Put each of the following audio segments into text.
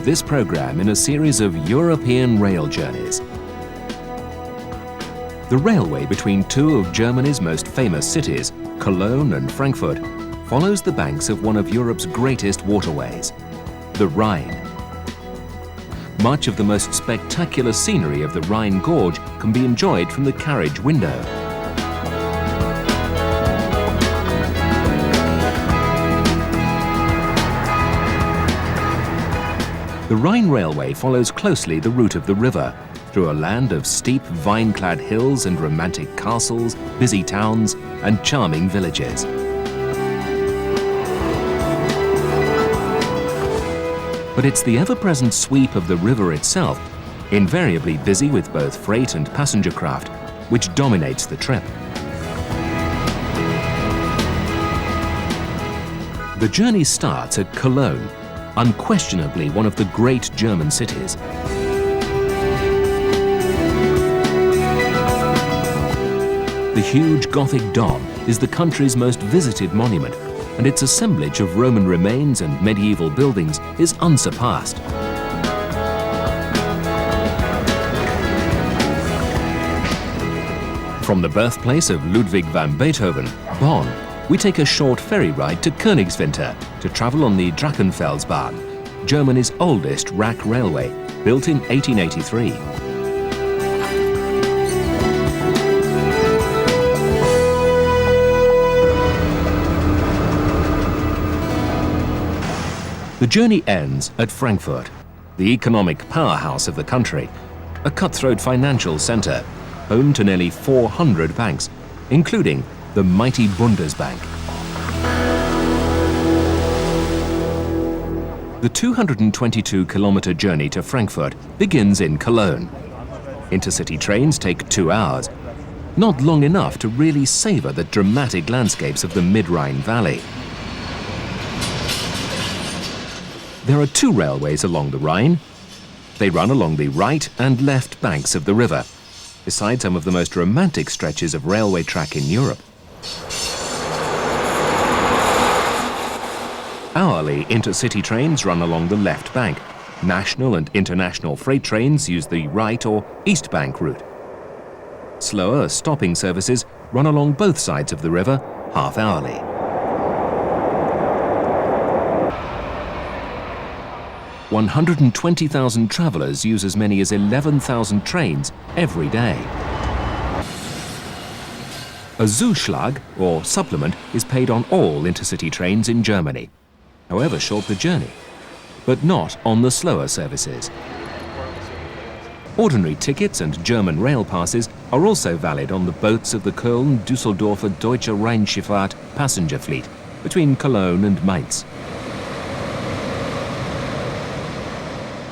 of this program in a series of European rail journeys. The railway between two of Germany's most famous cities, Cologne and Frankfurt, follows the banks of one of Europe's greatest waterways, the Rhine. Much of the most spectacular scenery of the Rhine Gorge can be enjoyed from the carriage window. The Rhine Railway follows closely the route of the river, through a land of steep vine-clad hills and romantic castles, busy towns and charming villages. But it's the ever-present sweep of the river itself, invariably busy with both freight and passenger craft, which dominates the trip. The journey starts at Cologne, unquestionably one of the great German cities. The huge Gothic Dom is the country's most visited monument, and its assemblage of Roman remains and medieval buildings is unsurpassed. From the birthplace of Ludwig van Beethoven, Bonn, we take a short ferry ride to Königswinter to travel on the Drachenfelsbahn, Germany's oldest rack railway, built in 1883. The journey ends at Frankfurt, the economic powerhouse of the country, a cutthroat financial center, home to nearly 400 banks, including the mighty Bundesbank. The 222-kilometer journey to Frankfurt begins in Cologne. Intercity trains take 2 hours, not long enough to really savor the dramatic landscapes of the Mid-Rhine Valley. There are 2 railways along the Rhine. They run along the right and left banks of the river, beside some of the most romantic stretches of railway track in Europe. Hourly intercity trains run along the left bank. National and international freight trains use the right or east bank route. Slower stopping services run along both sides of the river, half-hourly. "120,000 travelers use as many as 11,000 trains every day. A Zuschlag, or supplement, is paid on all intercity trains in Germany, however short the journey, but not on the slower services. Ordinary tickets and German rail passes are also valid on the boats of the Köln-Düsseldorfer Deutsche Rheinschifffahrt passenger fleet between Cologne and Mainz.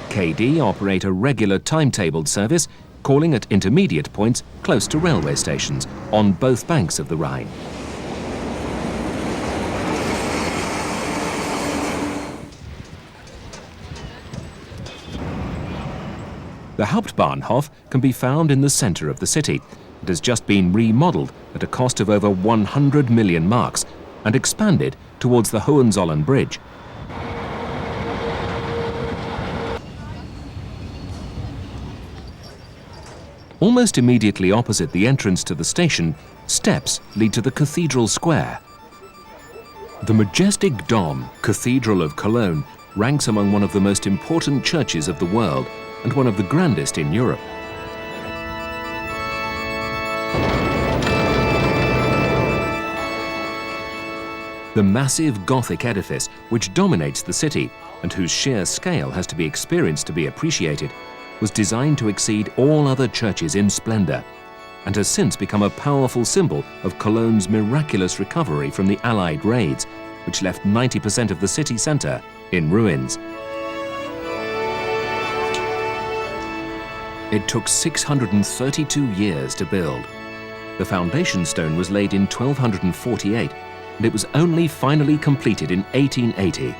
KD operate a regular timetabled service, calling at intermediate points close to railway stations on both banks of the Rhine. The Hauptbahnhof can be found in the center of the city. It has just been remodeled at a cost of over 100 million marks and expanded towards the Hohenzollern Bridge. Almost immediately opposite the entrance to the station, steps lead to the Cathedral Square. The majestic Dom, Cathedral of Cologne, ranks among one of the most important churches of the world and one of the grandest in Europe. The massive Gothic edifice, which dominates the city and whose sheer scale has to be experienced to be appreciated, was designed to exceed all other churches in splendor and has since become a powerful symbol of Cologne's miraculous recovery from the Allied raids, which left 90% of the city center in ruins. It took 632 years to build. The foundation stone was laid in 1248, and it was only finally completed in 1880.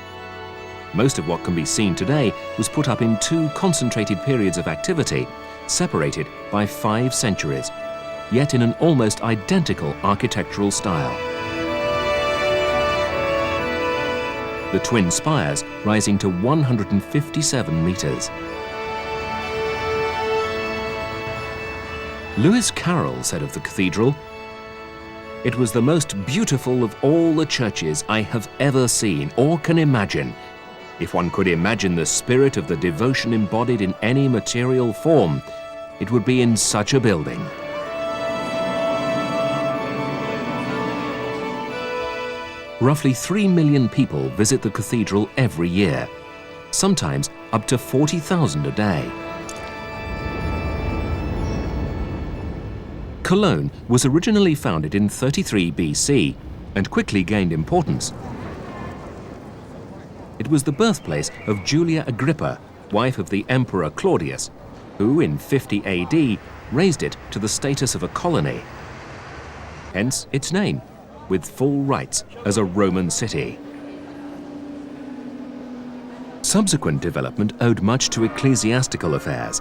Most of what can be seen today was put up in 2 concentrated periods of activity, separated by 5 centuries, yet in an almost identical architectural style. the twin spires rising to 157 meters. Lewis Carroll said of the cathedral, "It was the most beautiful of all the churches I have ever seen or can imagine. If one could imagine the spirit of the devotion embodied in any material form, it would be in such a building." Roughly 3 million people visit the cathedral every year, sometimes up to 40,000 a day. Cologne was originally founded in 33 BC and quickly gained importance. It was the birthplace of Julia Agrippa, wife of the Emperor Claudius, who in 50 AD raised it to the status of a colony. Hence its name, with full rights as a Roman city. Subsequent development owed much to ecclesiastical affairs.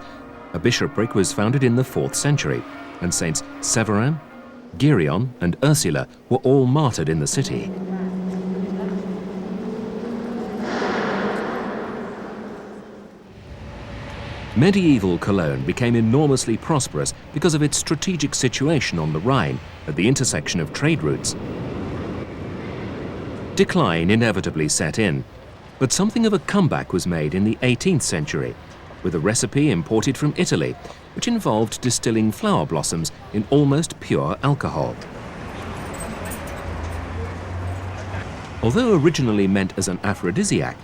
A bishopric was founded in the 4th century, and Saints Severin, Girion, and Ursula were all martyred in the city. Medieval Cologne became enormously prosperous because of its strategic situation on the Rhine at the intersection of trade routes. Decline inevitably set in, but something of a comeback was made in the 18th century with a recipe imported from Italy, which involved distilling flower blossoms in almost pure alcohol. Although originally meant as an aphrodisiac,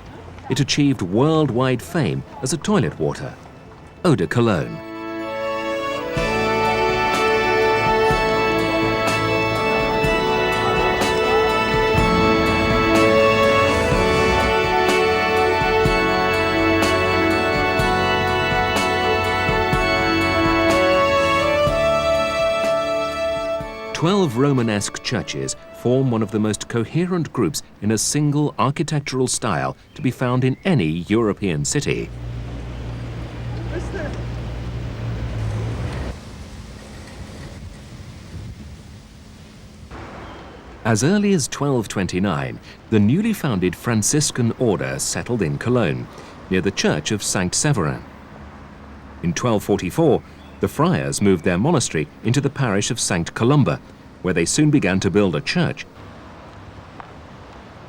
it achieved worldwide fame as a toilet water. Eau de Cologne. Twelve Romanesque churches form one of the most coherent groups in a single architectural style to be found in any European city. As early as 1229, the newly founded Franciscan order settled in Cologne, near the church of Saint Severin. In 1244, the friars moved their monastery into the parish of St. Columba, where they soon began to build a church.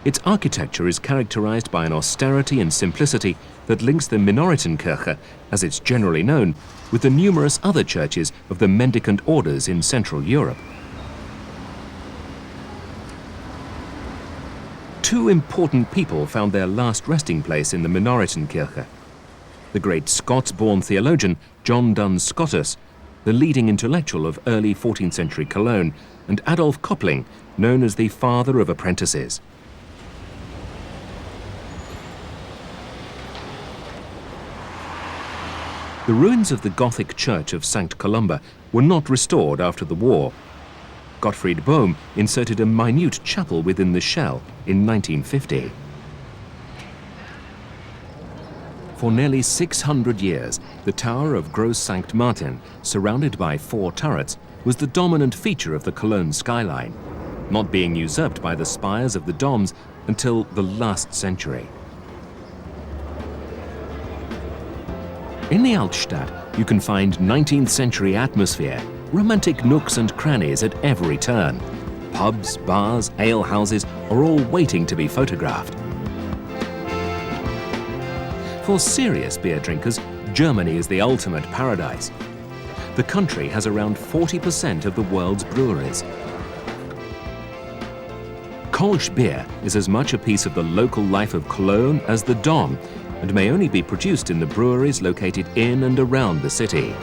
Its architecture is characterized by an austerity and simplicity that links the Minoritenkirche, as it's generally known, with the numerous other churches of the mendicant orders in Central Europe. Two important people found their last resting place in the Minoritenkirche. The great Scots-born theologian John Duns Scotus, the leading intellectual of early 14th century Cologne, and Adolf Koppling, known as the father of apprentices. The ruins of the Gothic church of St. Columba were not restored after the war. Gottfried Bohm inserted a minute chapel within the shell in 1950. For nearly 600 years, the Tower of Gros St. Martin, surrounded by 4 turrets, was the dominant feature of the Cologne skyline, not being usurped by the spires of the domes until the last century. In the Altstadt, you can find 19th century atmosphere, romantic nooks and crannies at every turn. Pubs, bars, ale houses are all waiting to be photographed. For serious beer drinkers, Germany is the ultimate paradise. The country has around 40% of the world's breweries. Kolsch beer is as much a piece of the local life of Cologne as the Dom, and may only be produced in the breweries located in and around the city.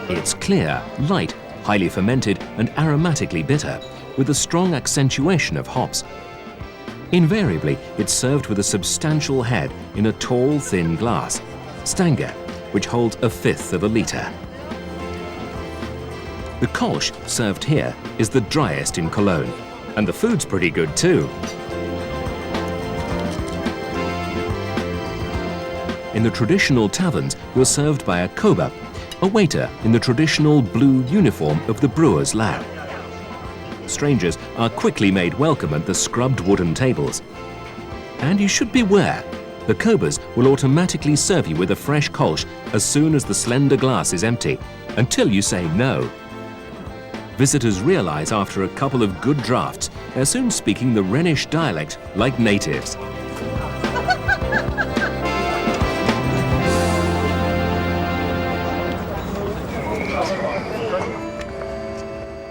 It's clear, light, highly fermented and aromatically bitter, with a strong accentuation of hops. Invariably, it's served with a substantial head in a tall, thin glass, Stange, which holds 1/5 of a litre. The Kolsch served here is the driest in Cologne, and the food's pretty good too. In the traditional taverns, you're served by a Kober, a waiter in the traditional blue uniform of the brewer's lab. strangers are quickly made welcome at the scrubbed wooden tables. And you should beware. The cobras will automatically serve you with a fresh kolsch as soon as the slender glass is empty, until you say no. Visitors realize after a couple of good drafts, they're soon speaking the Rhenish dialect like natives.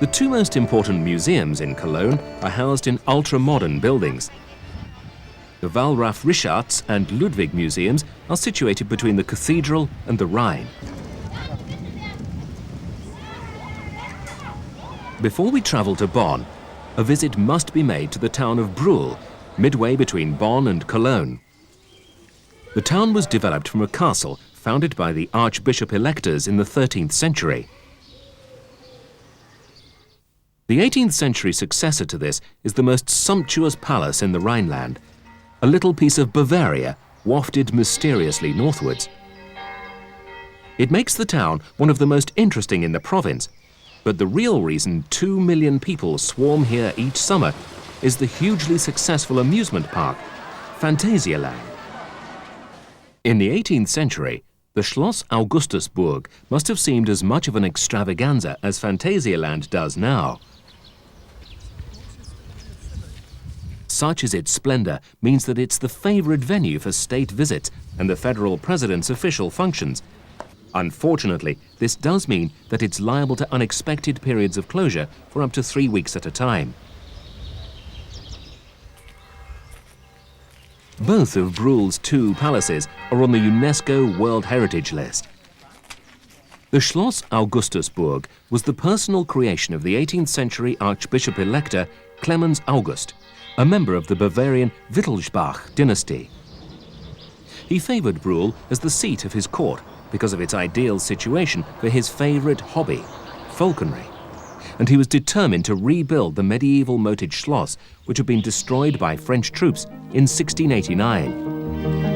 The two most important museums in Cologne are housed in ultra-modern buildings. The Wallraf Richards and Ludwig museums are situated between the cathedral and the Rhine. Before we travel to Bonn, a visit must be made to the town of Brühl, midway between Bonn and Cologne. The town was developed from a castle founded by the Archbishop-electors in the 13th century. The 18th century successor to this is the most sumptuous palace in the Rhineland, a little piece of Bavaria wafted mysteriously northwards. It makes the town one of the most interesting in the province, but the real reason 2 million people swarm here each summer is the hugely successful amusement park, Phantasialand. In the 18th century, the Schloss Augustusburg must have seemed as much of an extravaganza as Phantasialand does now. Such is its splendor means that it's the favorite venue for state visits and the federal president's official functions. Unfortunately, this does mean that it's liable to unexpected periods of closure for up to 3 weeks at a time. Both of Brühl's two palaces are on the UNESCO World Heritage List. The Schloss Augustusburg was the personal creation of the 18th century Archbishop-elector Clemens August, a member of the Bavarian Wittelsbach dynasty. He favored Brühl as the seat of his court because of its ideal situation for his favorite hobby, falconry, and he was determined to rebuild the medieval moated schloss, which had been destroyed by French troops in 1689.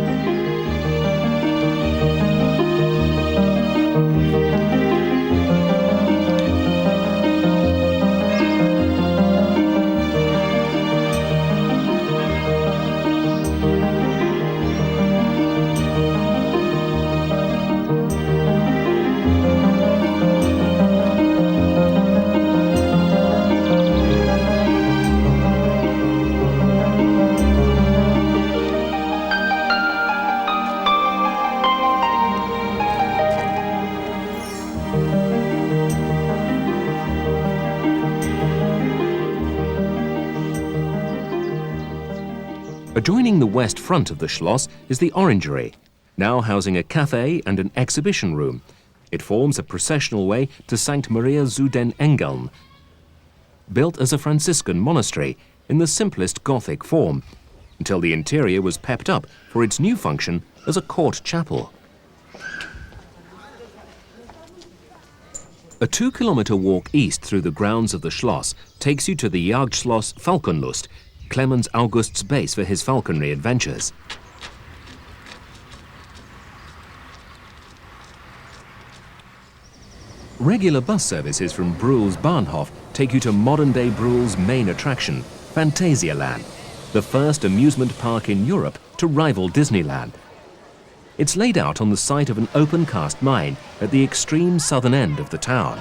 Adjoining the west front of the Schloss is the Orangery, now housing a cafe and an exhibition room. It forms a processional way to St. Maria zu den Engeln, built as a Franciscan monastery in the simplest Gothic form, until the interior was pepped up for its new function as a court chapel. A 2-kilometer walk east through the grounds of the Schloss takes you to the Jagdschloss Falkenlust, Clemens August's base for his falconry adventures. Regular bus services from Brühl's Bahnhof take you to modern-day Brühl's main attraction, Phantasialand, the first amusement park in Europe to rival Disneyland. It's laid out on the site of an open-cast mine at the extreme southern end of the town.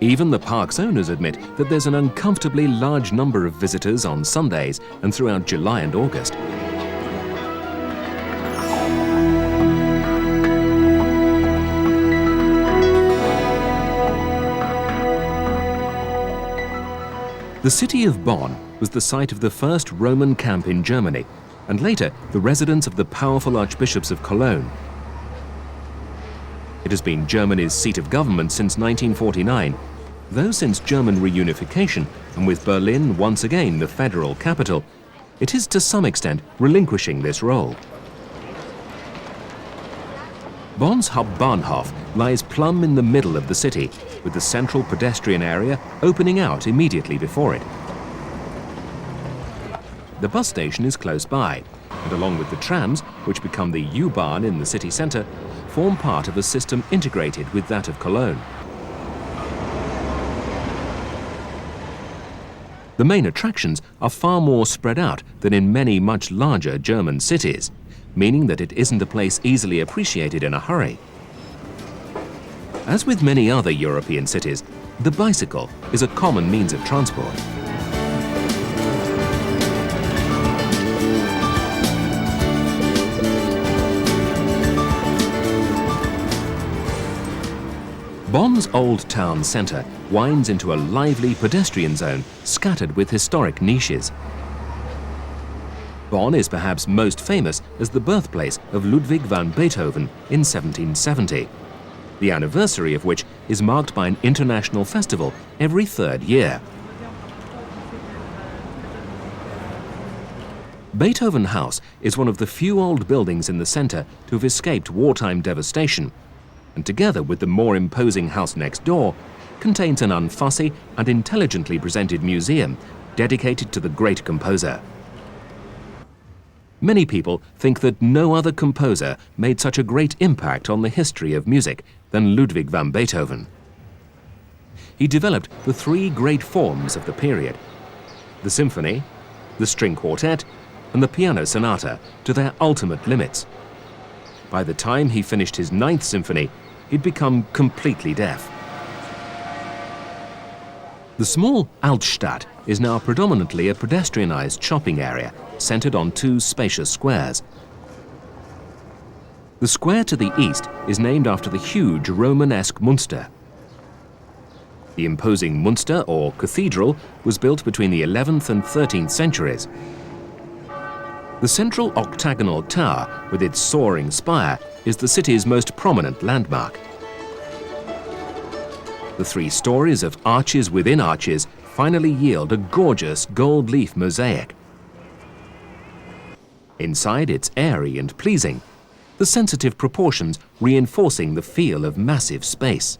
Even the park's owners admit that there's an uncomfortably large number of visitors on Sundays and throughout July and August. The city of Bonn was the site of the first Roman camp in Germany, and later the residence of the powerful archbishops of Cologne. It has been Germany's seat of government since 1949, though since German reunification, and with Berlin once again the federal capital, it is to some extent relinquishing this role. Bonn's Hauptbahnhof lies plumb in the middle of the city, with the central pedestrian area opening out immediately before it. The bus station is close by, and along with the trams, which become the U-Bahn in the city centre, form part of a system integrated with that of Cologne. The main attractions are far more spread out than in many much larger German cities, meaning that it isn't a place easily appreciated in a hurry. As with many other European cities, the bicycle is a common means of transport. Bonn's Old Town Centre winds into a lively pedestrian zone scattered with historic niches. Bonn is perhaps most famous as the birthplace of Ludwig van Beethoven in 1770, the anniversary of which is marked by an international festival every third year. Beethoven House is one of the few old buildings in the centre to have escaped wartime devastation, and together with the more imposing house next door, contains an unfussy and intelligently presented museum dedicated to the great composer. Many people think that no other composer made such a great impact on the history of music than Ludwig van Beethoven. He developed the three great forms of the period: the symphony, the string quartet, and the piano sonata to their ultimate limits. By the time he finished his Ninth Symphony, he'd become completely deaf. The small Altstadt is now predominantly a pedestrianised shopping area centred on two spacious squares. The square to the east is named after the huge Romanesque Münster. The imposing Münster, or cathedral, was built between the 11th and 13th centuries. The central octagonal tower, with its soaring spire, is the city's most prominent landmark. The 3 stories of arches within arches finally yield a gorgeous gold leaf mosaic. Inside, it's airy and pleasing, the sensitive proportions reinforcing the feel of massive space.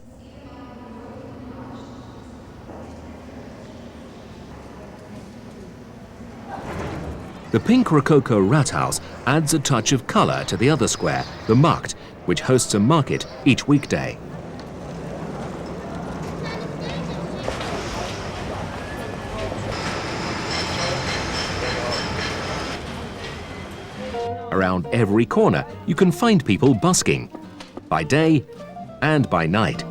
The pink Rococo Rathaus adds a touch of colour to the other square, the Markt, which hosts a market each weekday. Around every corner, you can find people busking, by day and by night.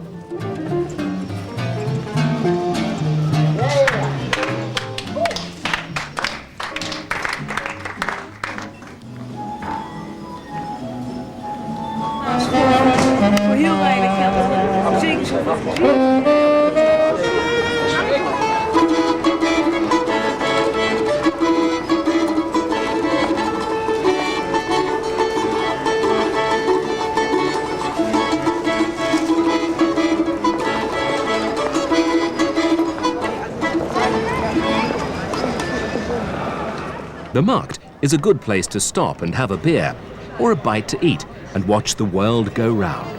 The Markt is a good place to stop and have a beer, or a bite to eat and watch the world go round.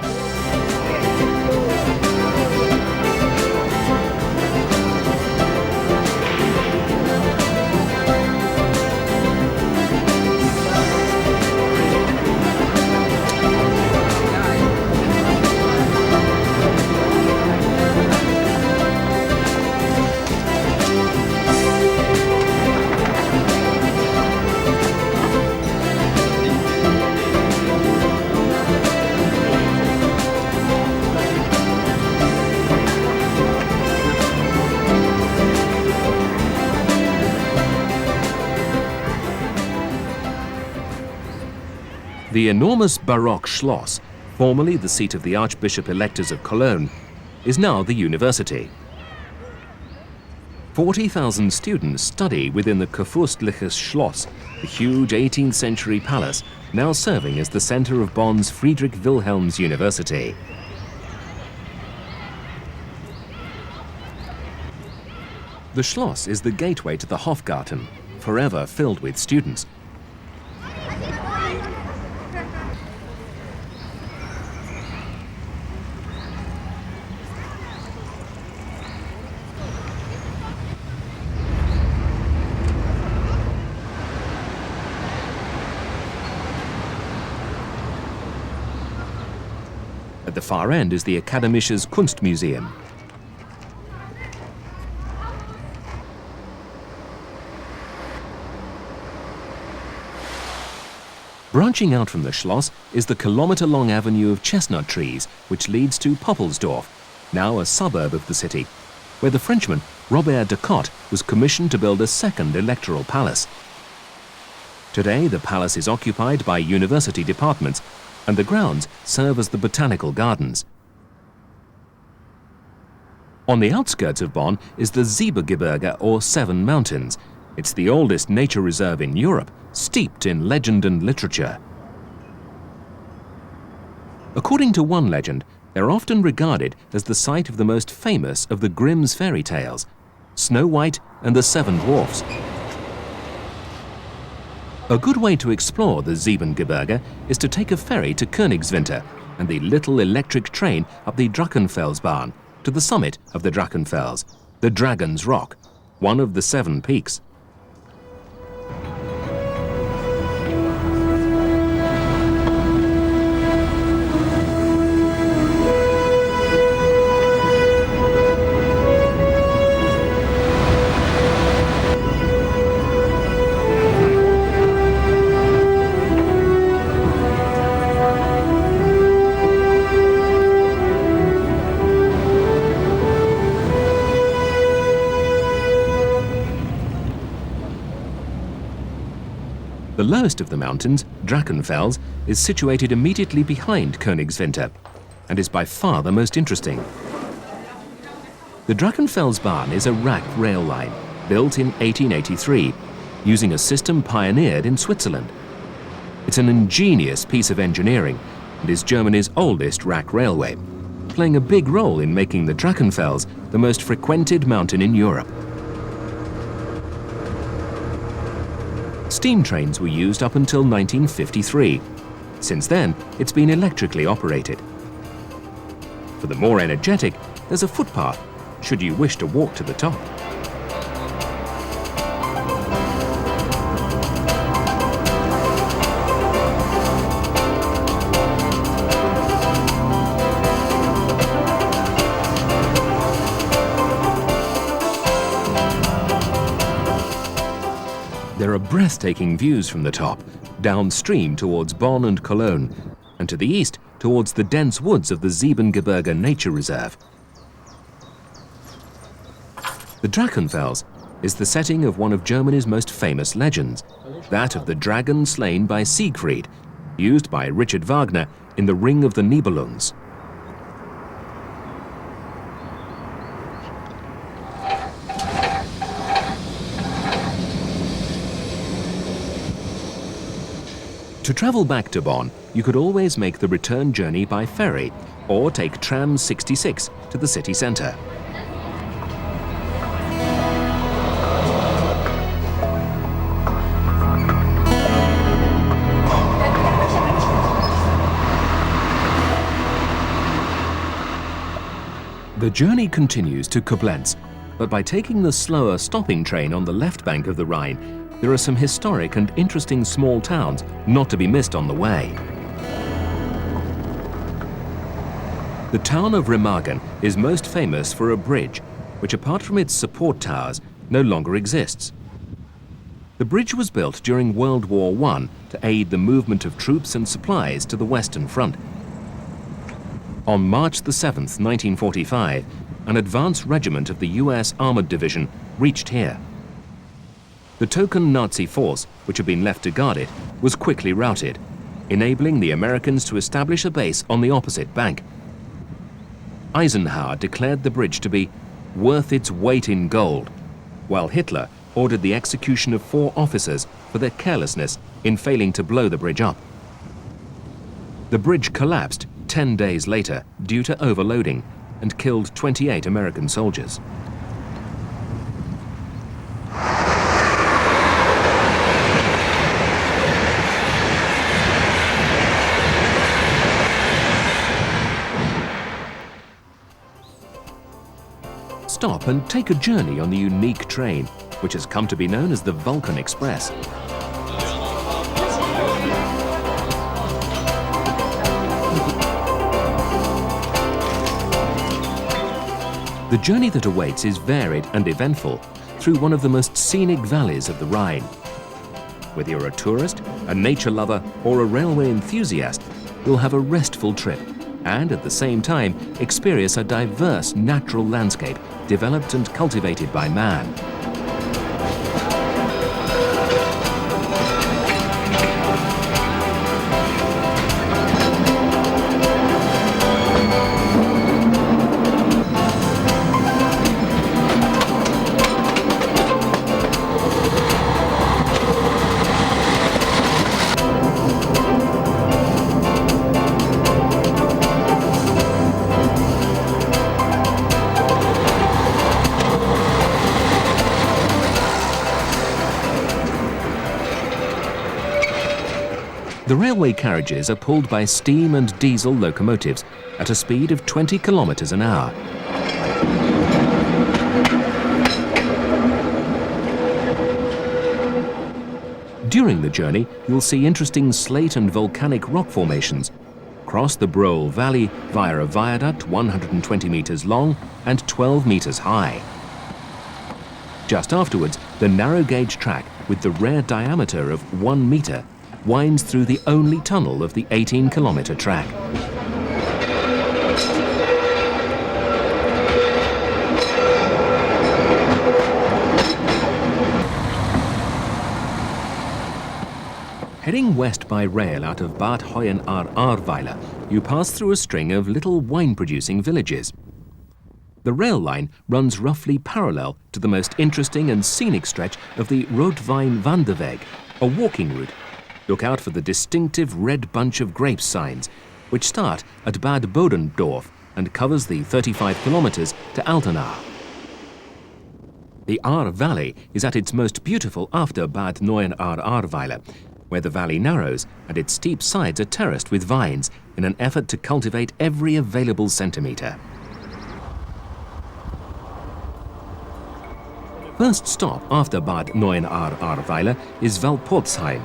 The enormous Baroque Schloss, formerly the seat of the Archbishop-electors of Cologne, is now the university. 40,000 students study within the Kurfürstliches Schloss, the huge 18th century palace, now serving as the center of Bonn's Friedrich Wilhelms University. The Schloss is the gateway to the Hofgarten, forever filled with students. At the far end is the Akademisches Kunstmuseum. Branching out from the Schloss is the kilometre-long avenue of chestnut trees, which leads to Poppelsdorf, now a suburb of the city, where the Frenchman Robert de Cotte was commissioned to build a second electoral palace. Today, the palace is occupied by university departments, and the grounds serve as the botanical gardens. On the outskirts of Bonn is the Siebengebirge, or Seven Mountains. It's the oldest nature reserve in Europe, steeped in legend and literature. According to one legend, they're often regarded as the site of the most famous of the Grimm's fairy tales, Snow White and the Seven Dwarfs. A good way to explore the Siebengebirge is to take a ferry to Königswinter and the little electric train up the Drachenfelsbahn to the summit of the Drachenfels, the Dragon's Rock, one of the 7 peaks. The lowest of the mountains, Drachenfels, is situated immediately behind Königswinter and is by far the most interesting. The Drachenfelsbahn is a rack rail line built in 1883 using a system pioneered in Switzerland. It's an ingenious piece of engineering and is Germany's oldest rack railway, playing a big role in making the Drachenfels the most frequented mountain in Europe. Steam trains were used up until 1953. Since then, it's been electrically operated. For the more energetic, there's a footpath, should you wish to walk to the top. There are breathtaking views from the top, downstream towards Bonn and Cologne, and to the east towards the dense woods of the Siebengebirge Nature Reserve. The Drachenfels is the setting of one of Germany's most famous legends, that of the dragon slain by Siegfried, used by Richard Wagner in The Ring of the Nibelungs. To travel back to Bonn, you could always make the return journey by ferry or take tram 66 to the city centre. The journey continues to Koblenz, but by taking the slower stopping train on the left bank of the Rhine, there are some historic and interesting small towns not to be missed on the way. The town of Remagen is most famous for a bridge, which apart from its support towers, no longer exists. The bridge was built during World War I to aid the movement of troops and supplies to the Western Front. On March the 7th, 1945, an advance regiment of the US Armored Division reached here. The token Nazi force, which had been left to guard it, was quickly routed, enabling the Americans to establish a base on the opposite bank. Eisenhower declared the bridge to be worth its weight in gold while Hitler ordered the execution of 4 officers for their carelessness in failing to blow the bridge up. The bridge collapsed 10 days later due to overloading and killed 28 American soldiers. Stop and take a journey on the unique train, which has come to be known as the Rhine Express. The journey that awaits is varied and eventful through one of the most scenic valleys of the Rhine. Whether you're a tourist, a nature lover, or a railway enthusiast, you'll have a restful trip and at the same time experience a diverse natural landscape developed and cultivated by man. The railway carriages are pulled by steam and diesel locomotives at a speed of 20 kilometers an hour. During the journey, you'll see interesting slate and volcanic rock formations, cross the Brohl Valley via a viaduct 120 meters long and 12 meters high. Just afterwards, the narrow gauge track with the rare diameter of 1 meter winds through the only tunnel of the 18-kilometer track. Heading west by rail out of Bad Hoyen-Ahr-Ahrweiler, you pass through a string of little wine-producing villages. The rail line runs roughly parallel to the most interesting and scenic stretch of the Rotwein-Wanderweg, a walking route. Look out for the distinctive red bunch of grapes signs, which start at Bad Bodendorf and covers the 35 kilometers to Altenaar. The Ahr Valley is at its most beautiful after Bad Hoyen-Ahr-Ahrweiler, where the valley narrows and its steep sides are terraced with vines in an effort to cultivate every available centimeter. First stop after Bad Hoyen-Ahr-Ahrweiler is Walporzheim.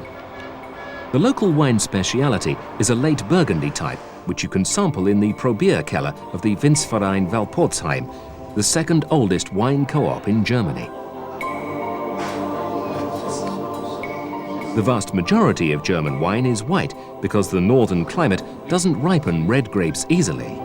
The local wine speciality is a late Burgundy type, which you can sample in the Probierkeller of the Winzverein Walporzheim, the second oldest wine co-op in Germany. The vast majority of German wine is white because the northern climate doesn't ripen red grapes easily.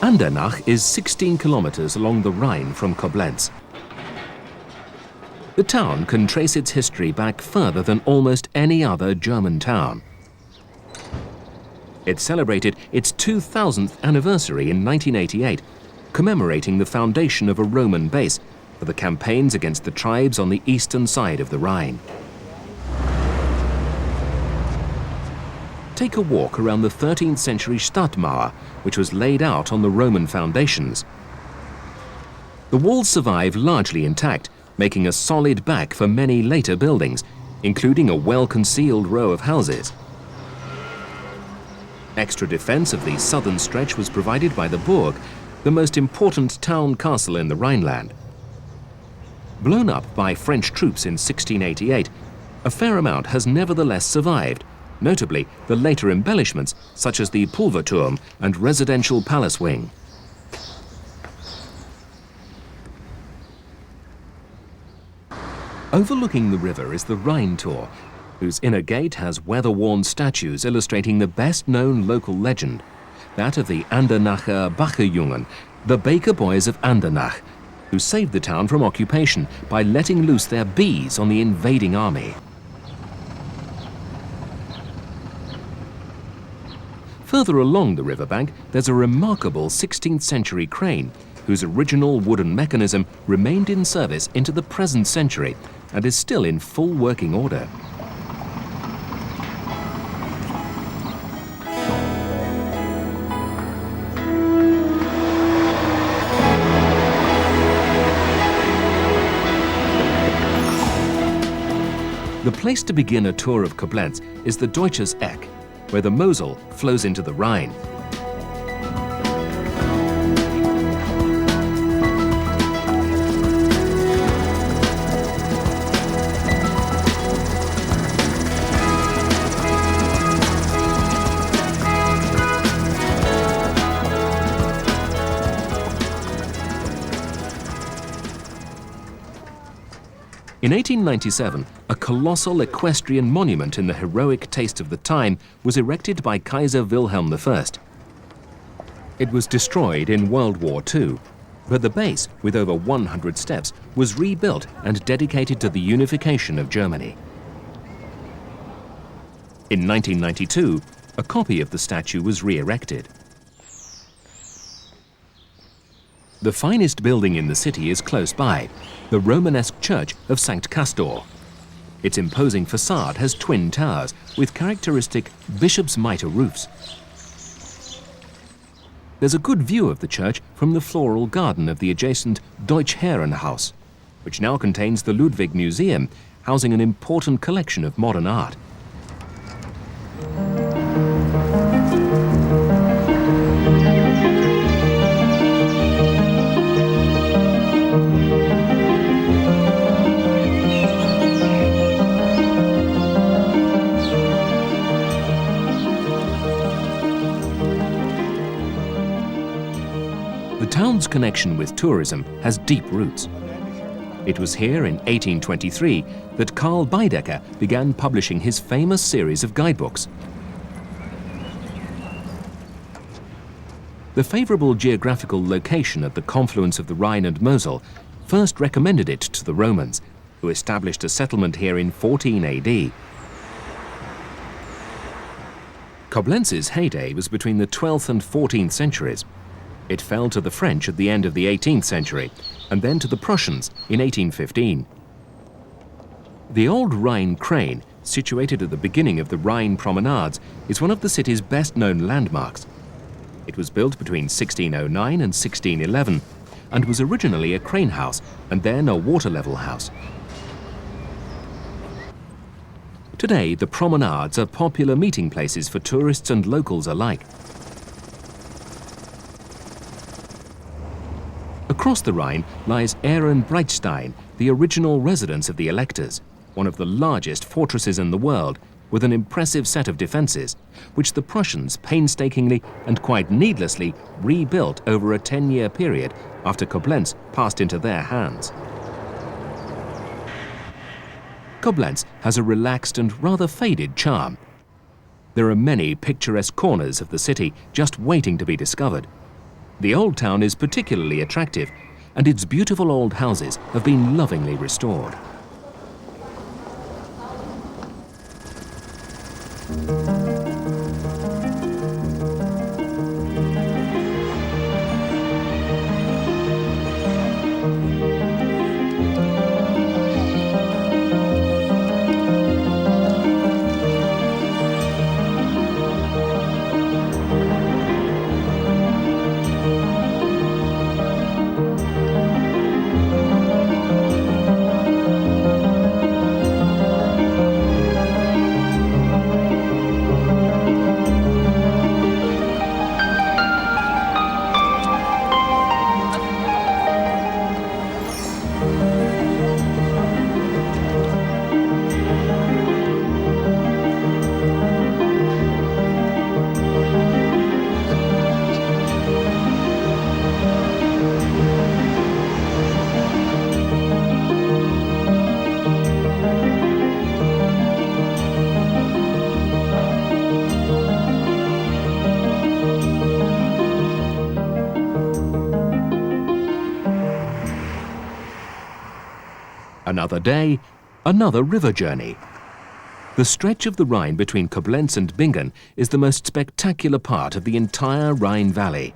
Andernach is 16 kilometers along the Rhine from Koblenz. The town can trace its history back further than almost any other German town. It celebrated its 2000th anniversary in 1988, commemorating the foundation of a Roman base for the campaigns against the tribes on the eastern side of the Rhine. Take a walk around the 13th century Stadtmauer, which was laid out on the Roman foundations. The walls survive largely intact, making a solid back for many later buildings, including a well-concealed row of houses. Extra defense of the southern stretch was provided by the Burg, the most important town castle in the Rhineland. Blown up by French troops in 1688, a fair amount has nevertheless survived, notably the later embellishments such as the Pulverturm and residential palace wing. Overlooking the river is the Rhine Tor, whose inner gate has weather-worn statues illustrating the best-known local legend, that of the Andernacher Bacherjungen, the baker boys of Andernach, who saved the town from occupation by letting loose their bees on the invading army. Further along the riverbank, there's a remarkable 16th century crane, whose original wooden mechanism remained in service into the present century and is still in full working order. The place to begin a tour of Koblenz is the Deutsches Eck, where the Mosel flows into the Rhine. In 1897, a colossal equestrian monument in the heroic taste of the time was erected by Kaiser Wilhelm I. It was destroyed in World War II, but the base, with over 100 steps, was rebuilt and dedicated to the unification of Germany. In 1992, a copy of the statue was re-erected. The finest building in the city is close by, the Romanesque church of St. Castor. Its imposing facade has twin towers with characteristic bishop's mitre roofs. There's a good view of the church from the floral garden of the adjacent Deutsch Herrenhaus, which now contains the Ludwig Museum, housing an important collection of modern art. The town's connection with tourism has deep roots. It was here in 1823 that Karl Baedeker began publishing his famous series of guidebooks. The favorable geographical location at the confluence of the Rhine and Mosel first recommended it to the Romans, who established a settlement here in 14 AD. Koblenz's heyday was between the 12th and 14th centuries. It fell to the French at the end of the 18th century, and then to the Prussians in 1815. The old Rhine crane, situated at the beginning of the Rhine promenades, is one of the city's best-known landmarks. It was built between 1609 and 1611, and was originally a crane house and then a water-level house. Today, the promenades are popular meeting places for tourists and locals alike. Across the Rhine lies Ehrenbreitstein, the original residence of the electors, one of the largest fortresses in the world, with an impressive set of defenses, which the Prussians painstakingly and quite needlessly rebuilt over a 10-year period after Koblenz passed into their hands. Koblenz has a relaxed and rather faded charm. There are many picturesque corners of the city just waiting to be discovered. The old town is particularly attractive, and its beautiful old houses have been lovingly restored. Another day, another river journey. The stretch of the Rhine between Koblenz and Bingen is the most spectacular part of the entire Rhine Valley.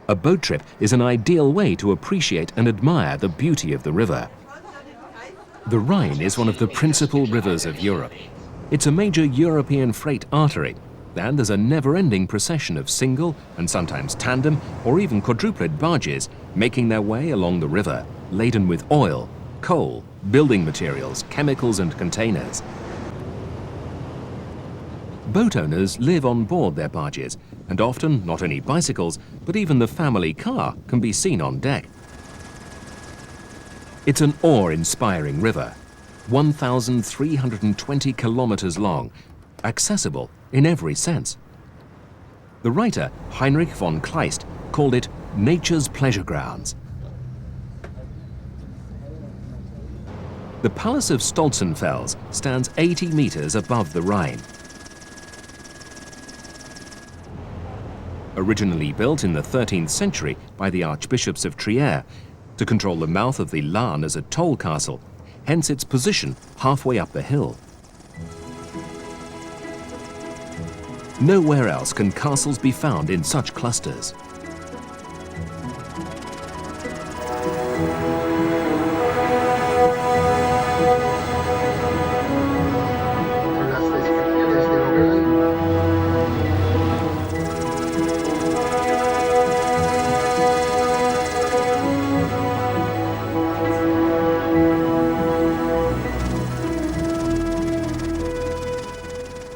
A boat trip is an ideal way to appreciate and admire the beauty of the river. The Rhine is one of the principal rivers of Europe. It's a major European freight artery, and there's a never-ending procession of single and sometimes tandem or even quadruplet barges making their way along the river, laden with oil, coal, building materials, chemicals and containers. Boat owners live on board their barges, and often not only bicycles, but even the family car can be seen on deck. It's an awe-inspiring river, 1,320 kilometers long, accessible in every sense. The writer Heinrich von Kleist called it nature's pleasure grounds. The Palace of Stolzenfels stands 80 meters above the Rhine. Originally built in the 13th century by the Archbishops of Trier to control the mouth of the Lahn as a toll castle, hence its position halfway up the hill. Nowhere else can castles be found in such clusters.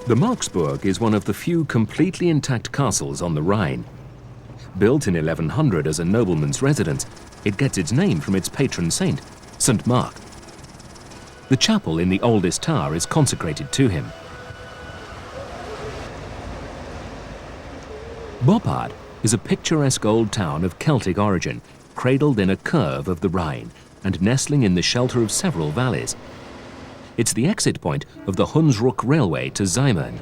The Marksburg is one of the few completely intact castles on the Rhine. Built in 1100 as a nobleman's residence, it gets its name from its patron saint, St. Mark. The chapel in the oldest tower is consecrated to him. Boppard is a picturesque old town of Celtic origin, cradled in a curve of the Rhine and nestling in the shelter of several valleys. It's the exit point of the Hunsrück railway to Zimmern.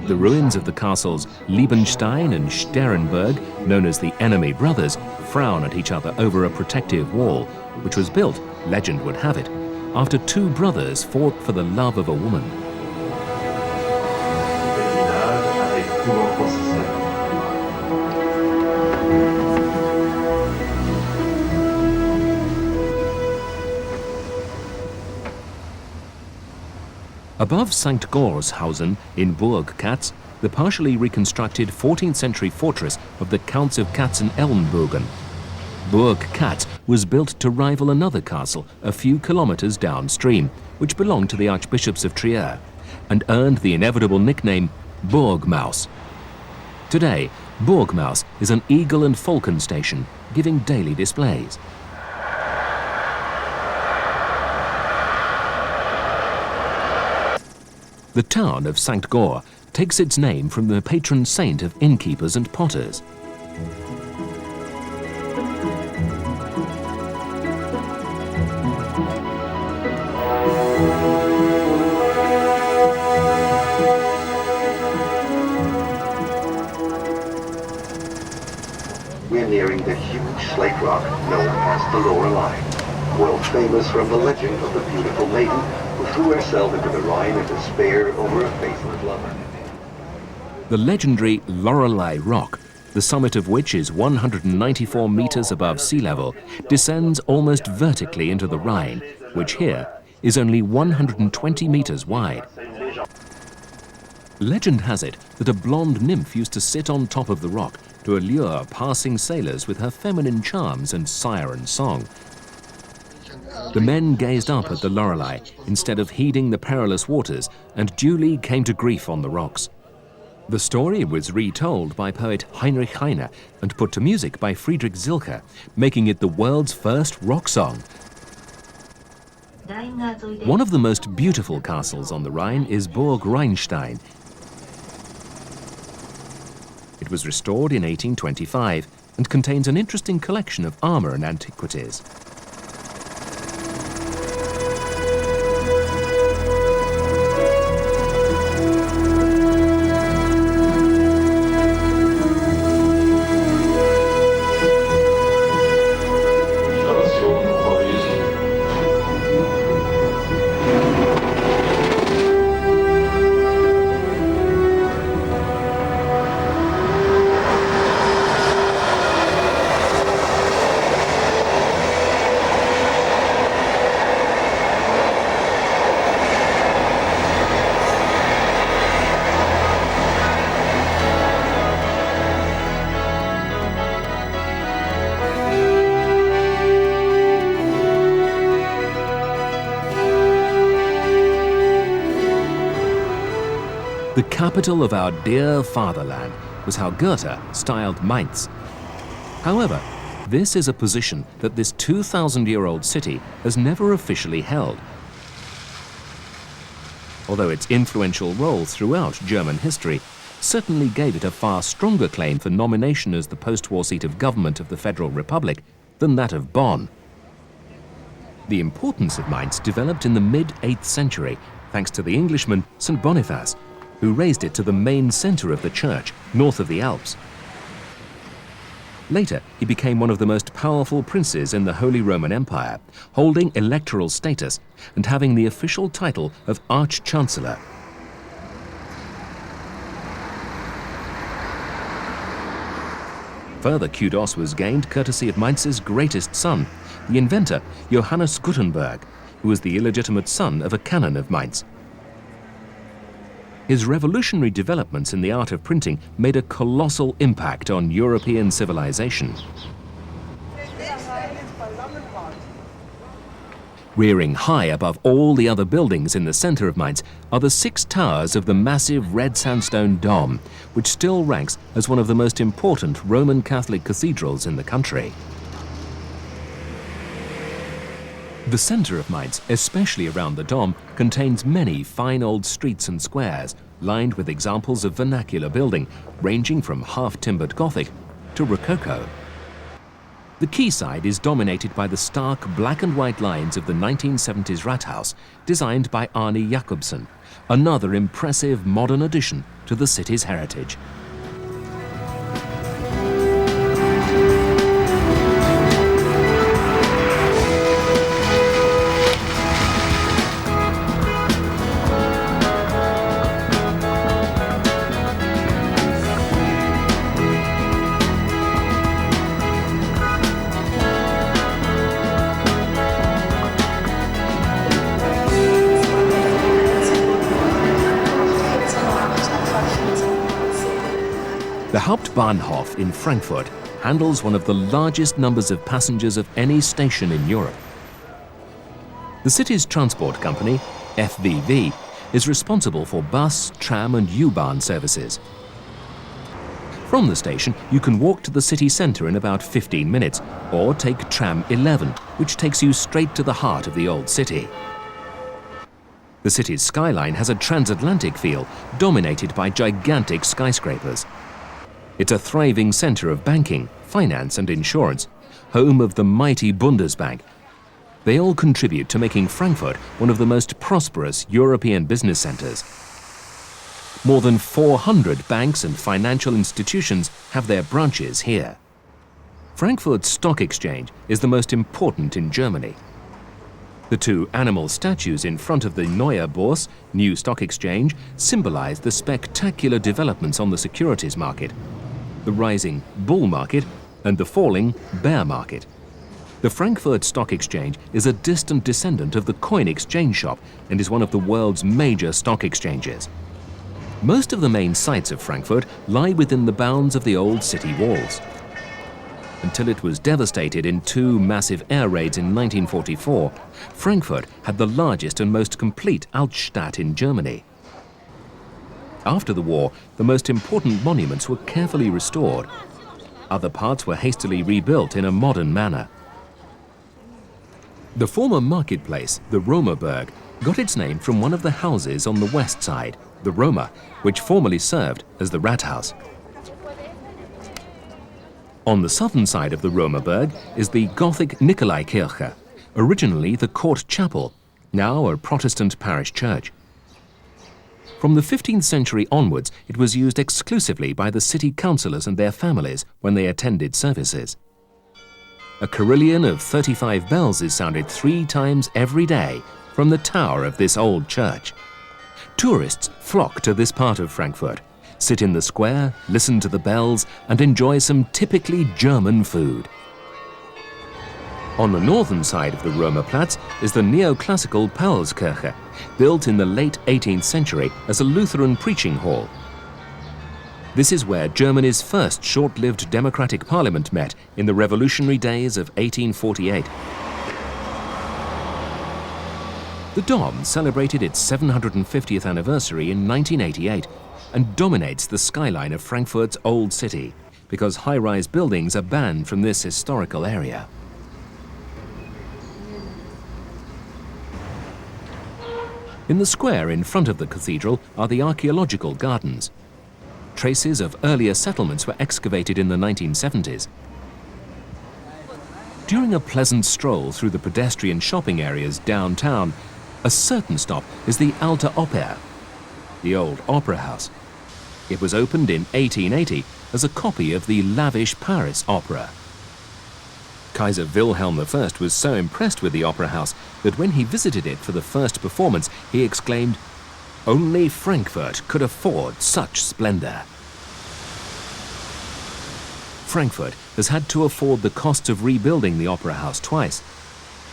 The ruins of the castles Liebenstein and Sterenberg, known as the enemy brothers, frown at each other over a protective wall, which was built, legend would have it, after two brothers fought for the love of a woman. Above St. Gorshausen in Burg Katz, the partially reconstructed 14th century fortress of the Counts of Katzenelnbogen. Burg Katz was built to rival another castle a few kilometers downstream, which belonged to the Archbishops of Trier, and earned the inevitable nickname Burgmaus. Today, Burgmaus is an eagle and falcon station, giving daily displays. The town of St. Gor takes its name from the patron saint of innkeepers and potters. We're nearing the huge slate rock known as the Lorelei, world famous from the legend of the beautiful maiden who threw herself into the Rhine in despair over a faithless lover. The legendary Lorelei Rock, the summit of which is 194 meters above sea level, descends almost vertically into the Rhine, which here is only 120 meters wide. Legend has it that a blonde nymph used to sit on top of the rock to allure passing sailors with her feminine charms and siren song. The men gazed up at the Lorelei instead of heeding the perilous waters and duly came to grief on the rocks. The story was retold by poet Heinrich Heine and put to music by Friedrich Zilker, making it the world's first rock song. One of the most beautiful castles on the Rhine is Burg Rheinstein. It was restored in 1825 and contains an interesting collection of armor and antiquities. The capital of our dear fatherland was how Goethe styled Mainz. However, this is a position that this 2,000-year-old city has never officially held. Although its influential role throughout German history certainly gave it a far stronger claim for nomination as the post-war seat of government of the Federal Republic than that of Bonn. The importance of Mainz developed in the mid-8th century thanks to the Englishman St. Boniface, who raised it to the main center of the church north of the Alps. Later, he became one of the most powerful princes in the Holy Roman Empire, holding electoral status and having the official title of Arch-Chancellor. Further kudos was gained courtesy of Mainz's greatest son, the inventor Johannes Gutenberg, who was the illegitimate son of a canon of Mainz. His revolutionary developments in the art of printing made a colossal impact on European civilization. Rearing high above all the other buildings in the center of Mainz are the 6 towers of the massive red sandstone dome, which still ranks as one of the most important Roman Catholic cathedrals in the country. The center of Mainz, especially around the Dom, contains many fine old streets and squares, lined with examples of vernacular building, ranging from half-timbered Gothic to Rococo. The quayside is dominated by the stark black and white lines of the 1970s Rathaus, designed by Arne Jacobsen, another impressive modern addition to the city's heritage. The Hauptbahnhof in Frankfurt handles one of the largest numbers of passengers of any station in Europe. The city's transport company, FVV, is responsible for bus, tram and U-Bahn services. From the station, you can walk to the city centre in about 15 minutes, or take tram 11, which takes you straight to the heart of the old city. The city's skyline has a transatlantic feel, dominated by gigantic skyscrapers. It's a thriving center of banking, finance and insurance, home of the mighty Bundesbank. They all contribute to making Frankfurt one of the most prosperous European business centers. More than 400 banks and financial institutions have their branches here. Frankfurt's stock exchange is the most important in Germany. The 2 animal statues in front of the Neue Börse, new stock exchange, symbolize the spectacular developments on the securities market, the rising bull market and the falling bear market. The Frankfurt Stock Exchange is a distant descendant of the coin exchange shop and is one of the world's major stock exchanges. Most of the main sites of Frankfurt lie within the bounds of the old city walls. Until it was devastated in 2 massive air raids in 1944, Frankfurt had the largest and most complete Altstadt in Germany. After the war, the most important monuments were carefully restored. Other parts were hastily rebuilt in a modern manner. The former marketplace, the Römerberg, got its name from one of the houses on the west side, the Römer, which formerly served as the Rathaus. On the southern side of the Römerberg is the Gothic Nikolaikirche, originally the court chapel, now a Protestant parish church. From the 15th century onwards, it was used exclusively by the city councillors and their families when they attended services. A carillon of 35 bells is sounded 3 times every day from the tower of this old church. Tourists flock to this part of Frankfurt, sit in the square, listen to the bells, and enjoy some typically German food. On the northern side of the Römerplatz is the neoclassical Paulskirche, built in the late 18th century as a Lutheran preaching hall. This is where Germany's first short-lived democratic parliament met in the revolutionary days of 1848. The Dom celebrated its 750th anniversary in 1988, and dominates the skyline of Frankfurt's old city, because high-rise buildings are banned from this historical area. In the square in front of the cathedral are the archaeological gardens. Traces of earlier settlements were excavated in the 1970s. During a pleasant stroll through the pedestrian shopping areas downtown, a certain stop is the Alte Oper, the old opera house. It was opened in 1880 as a copy of the lavish Paris opera. Kaiser Wilhelm I was so impressed with the opera house that when he visited it for the first performance, he exclaimed, "Only Frankfurt could afford such splendor." Frankfurt has had to afford the costs of rebuilding the opera house twice.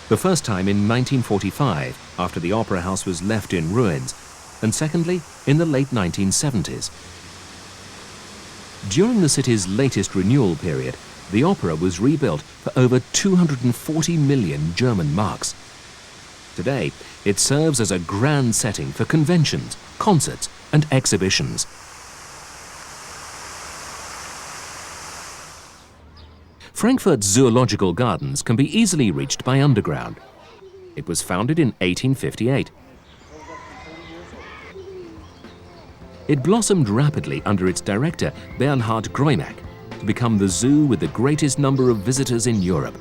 The first time in 1945, after the opera house was left in ruins, and secondly, in the late 1970s. During the city's latest renewal period, the opera was rebuilt for over 240 million German marks. Today, it serves as a grand setting for conventions, concerts, and exhibitions. Frankfurt's zoological gardens can be easily reached by underground. It was founded in 1858. It blossomed rapidly under its director, Bernhard Greumack, to become the zoo with the greatest number of visitors in Europe.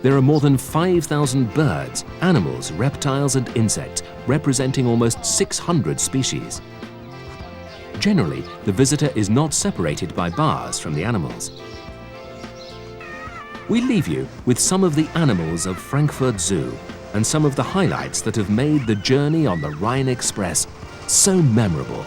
There are more than 5,000 birds, animals, reptiles, and insects, representing almost 600 species. Generally, the visitor is not separated by bars from the animals. We leave you with some of the animals of Frankfurt Zoo and some of the highlights that have made the journey on the Rhine Express so memorable.